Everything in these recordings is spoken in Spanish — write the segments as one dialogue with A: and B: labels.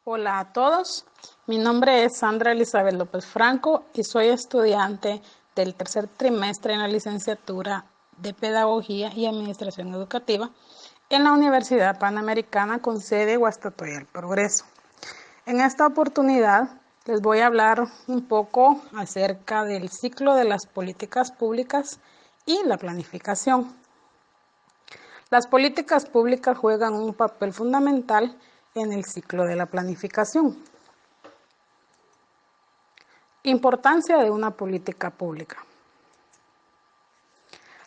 A: Hola a todos, mi nombre es Sandra Elizabeth López Franco y soy estudiante del tercer trimestre en la licenciatura de Pedagogía y Administración Educativa en la Universidad Panamericana con sede Guastatoya del Progreso. En esta oportunidad les voy a hablar un poco acerca del ciclo de las políticas públicas y la planificación. Las políticas públicas juegan un papel fundamental en el ciclo de la planificación. Importancia de una política pública.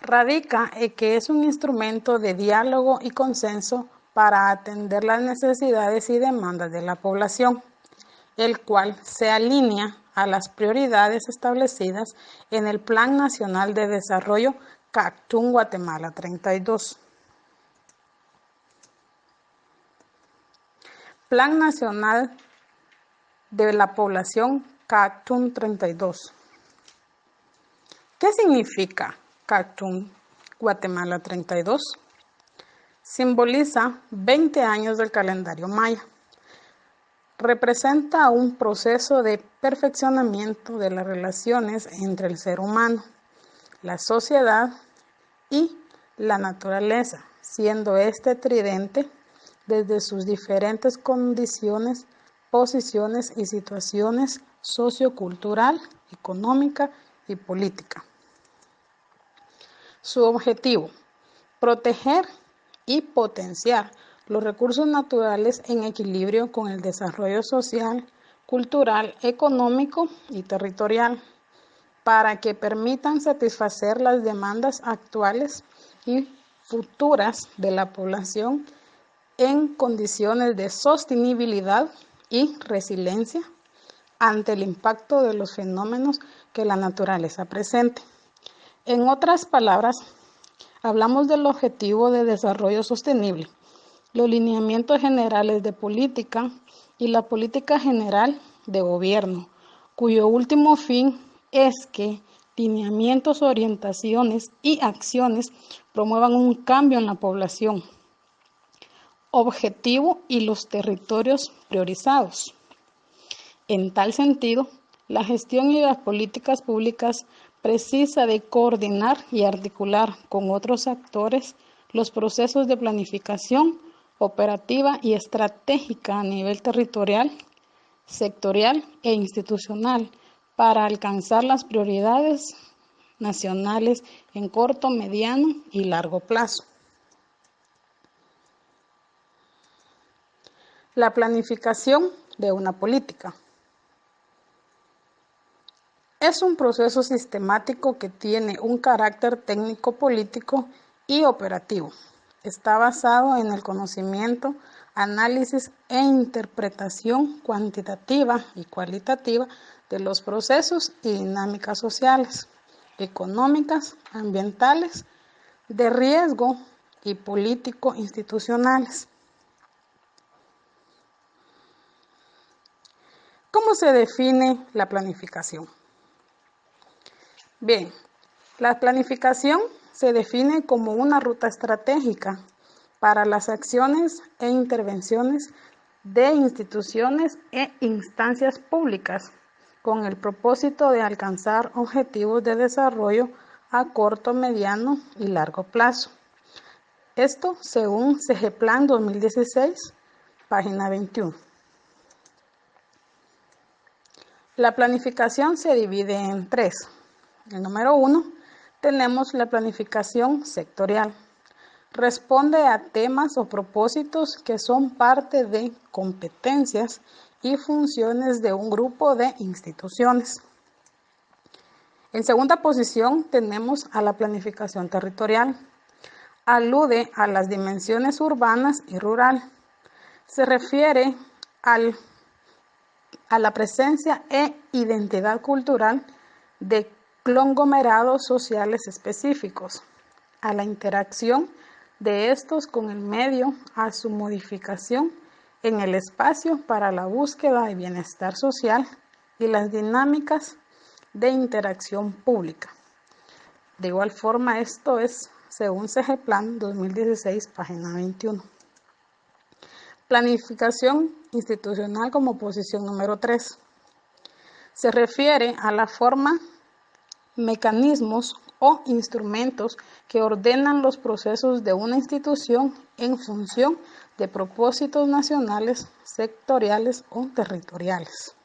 A: Radica en que es un instrumento de diálogo y consenso para atender las necesidades y demandas de la población, el cual se alinea a las prioridades establecidas en el Plan Nacional de Desarrollo Cactún Guatemala 32. Plan Nacional de la Población Cactún 32. ¿Qué significa Cactún Guatemala 32? Simboliza 20 años del calendario maya. Representa un proceso de perfeccionamiento de las relaciones entre el ser humano, la sociedad y la naturaleza, siendo este tridente desde sus diferentes condiciones, posiciones y situaciones sociocultural, económica y política. Su objetivo: proteger y potenciar los recursos naturales en equilibrio con el desarrollo social, cultural, económico y territorial, para que permitan satisfacer las demandas actuales y futuras de la población en condiciones de sostenibilidad y resiliencia ante el impacto de los fenómenos que la naturaleza presente. En otras palabras, hablamos del objetivo de desarrollo sostenible, los lineamientos generales de política y la política general de gobierno, cuyo último fin es que lineamientos, orientaciones y acciones promuevan un cambio en la población objetivo y los territorios priorizados. En tal sentido, la gestión y las políticas públicas precisa de coordinar y articular con otros actores los procesos de planificación operativa y estratégica a nivel territorial, sectorial e institucional para alcanzar las prioridades nacionales en corto, mediano y largo plazo. La planificación de una política. Es un proceso sistemático que tiene un carácter técnico-político y operativo. Está basado en el conocimiento, análisis e interpretación cuantitativa y cualitativa de los procesos y dinámicas sociales, económicas, ambientales, de riesgo y político-institucionales. ¿Cómo se define la planificación? Bien, la planificación se define como una ruta estratégica para las acciones e intervenciones de instituciones e instancias públicas con el propósito de alcanzar objetivos de desarrollo a corto, mediano y largo plazo. Esto según CEGEPLAN 2016, página 21. La planificación se divide en tres. El número 1, tenemos la planificación sectorial. Responde a temas o propósitos que son parte de competencias y funciones de un grupo de instituciones. En segunda posición tenemos a la planificación territorial. Alude a las dimensiones urbanas y rural. Se refiere a la presencia e identidad cultural de conglomerados sociales específicos, a la interacción de estos con el medio, a su modificación en el espacio para la búsqueda de bienestar social y las dinámicas de interacción pública. De igual forma, esto es según CEGEPLAN 2016, página 21. Planificación institucional como posición número 3. Se refiere a la forma, mecanismos o instrumentos que ordenan los procesos de una institución en función de propósitos nacionales, sectoriales o territoriales.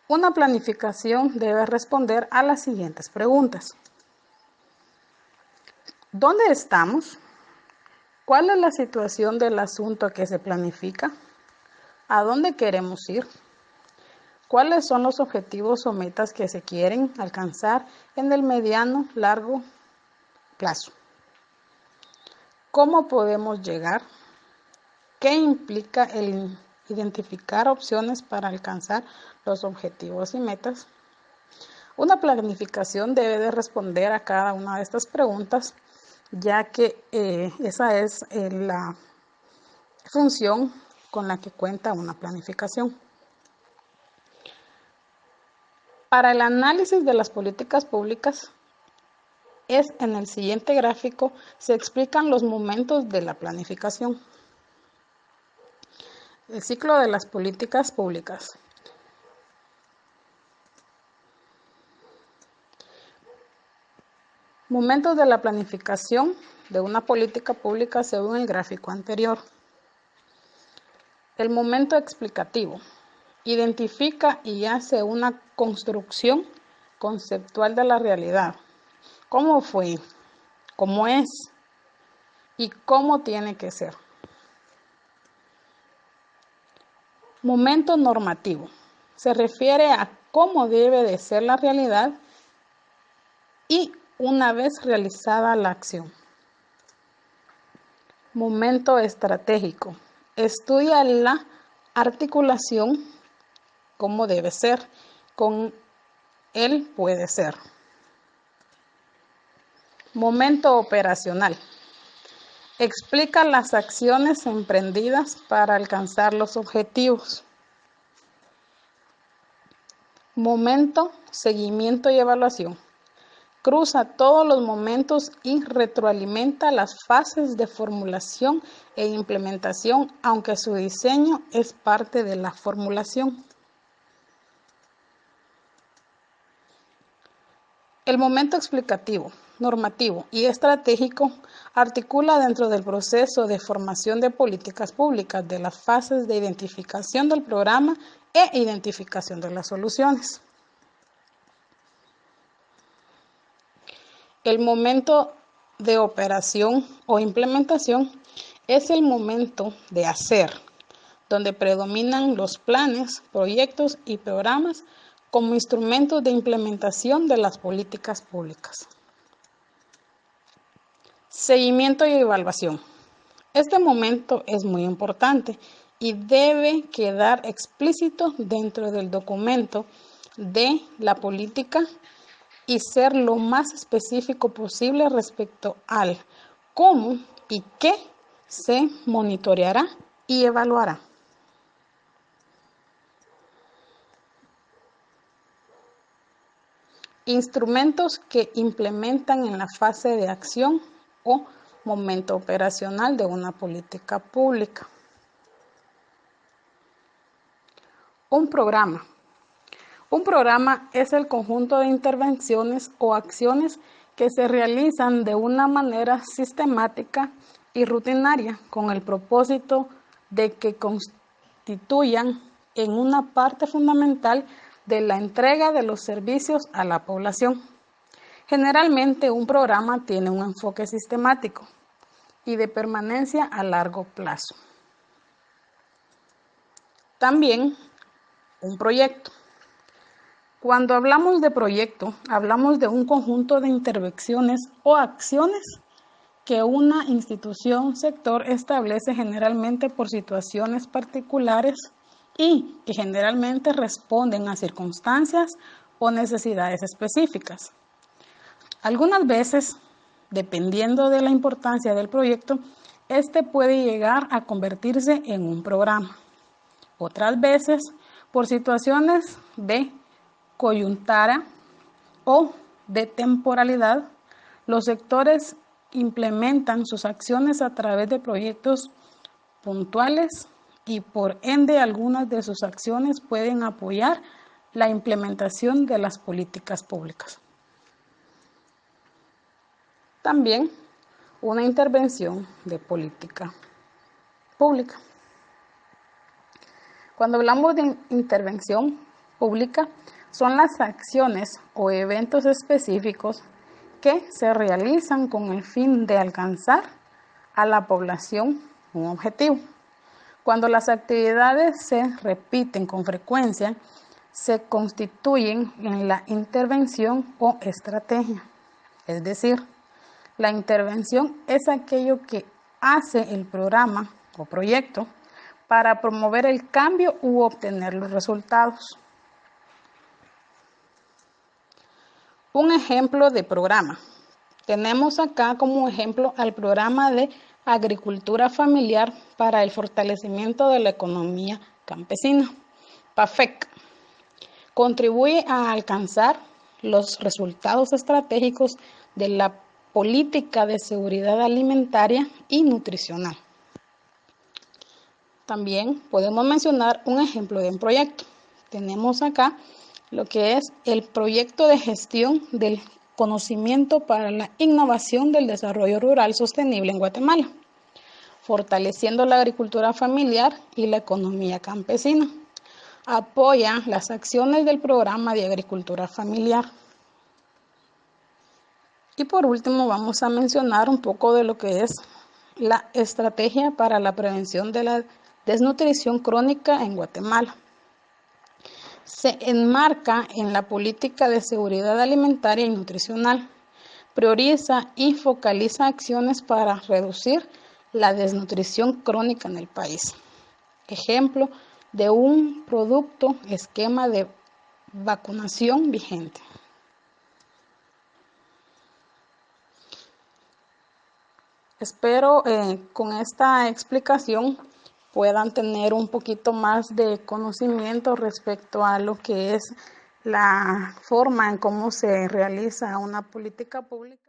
A: Una planificación debe responder a las siguientes preguntas. ¿Dónde estamos? ¿Cuál es la situación del asunto que se planifica? ¿A dónde queremos ir? ¿Cuáles son los objetivos o metas que se quieren alcanzar en el mediano, largo plazo? ¿Cómo podemos llegar? ¿Qué implica el identificar opciones para alcanzar los objetivos y metas? Una planificación debe de responder a cada una de estas preguntas, ya que esa es la función con la que cuenta una planificación. Para el análisis de las políticas públicas, en el siguiente gráfico se explican los momentos de la planificación. El ciclo de las políticas públicas. Momentos de la planificación de una política pública según el gráfico anterior. El momento explicativo. Identifica y hace una construcción conceptual de la realidad. ¿Cómo fue? ¿Cómo es? ¿Y cómo tiene que ser? Momento normativo. Se refiere a cómo debe de ser la realidad y una vez realizada la acción. Momento estratégico. Estudia la articulación, cómo debe ser, con el puede ser. Momento operacional. Explica las acciones emprendidas para alcanzar los objetivos. Momento, seguimiento y evaluación. Cruza todos los momentos y retroalimenta las fases de formulación e implementación, aunque su diseño es parte de la formulación. El momento explicativo, normativo y estratégico articula dentro del proceso de formación de políticas públicas de las fases de identificación del programa e identificación de las soluciones. El momento de operación o implementación es el momento de hacer, donde predominan los planes, proyectos y programas como instrumentos de implementación de las políticas públicas. Seguimiento y evaluación. Este momento es muy importante y debe quedar explícito dentro del documento de la política y ser lo más específico posible respecto al cómo y qué se monitoreará y evaluará. Instrumentos que implementan en la fase de acción o momento operacional de una política pública. Un programa. Un programa es el conjunto de intervenciones o acciones que se realizan de una manera sistemática y rutinaria con el propósito de que constituyan en una parte fundamental de la entrega de los servicios a la población. Generalmente un programa tiene un enfoque sistemático y de permanencia a largo plazo. También un proyecto. Cuando hablamos de proyecto, hablamos de un conjunto de intervenciones o acciones que una institución, sector establece generalmente por situaciones particulares y que generalmente responden a circunstancias o necesidades específicas. Algunas veces, dependiendo de la importancia del proyecto, este puede llegar a convertirse en un programa. Otras veces, por situaciones de coyuntura o de temporalidad, los sectores implementan sus acciones a través de proyectos puntuales y por ende algunas de sus acciones pueden apoyar la implementación de las políticas públicas. También una intervención de política pública. Cuando hablamos de intervención pública, son las acciones o eventos específicos que se realizan con el fin de alcanzar a la población un objetivo. Cuando las actividades se repiten con frecuencia, se constituyen en la intervención o estrategia. Es decir, la intervención es aquello que hace el programa o proyecto para promover el cambio u obtener los resultados. Un ejemplo de programa. Tenemos acá como ejemplo al programa de agricultura familiar para el fortalecimiento de la economía campesina, PAFEC. Contribuye a alcanzar los resultados estratégicos de la política de seguridad alimentaria y nutricional. También podemos mencionar un ejemplo de un proyecto. Tenemos acá lo que es el proyecto de gestión del conocimiento para la innovación del desarrollo rural sostenible en Guatemala, fortaleciendo la agricultura familiar y la economía campesina. Apoya las acciones del programa de agricultura familiar. Y por último vamos a mencionar un poco de lo que es la estrategia para la prevención de la desnutrición crónica en Guatemala. Se enmarca en la política de seguridad alimentaria y nutricional. Prioriza y focaliza acciones para reducir la desnutrición crónica en el país. Ejemplo de un producto esquema de vacunación vigente. Espero con esta explicación puedan tener un poquito más de conocimiento respecto a lo que es la forma en cómo se realiza una política pública.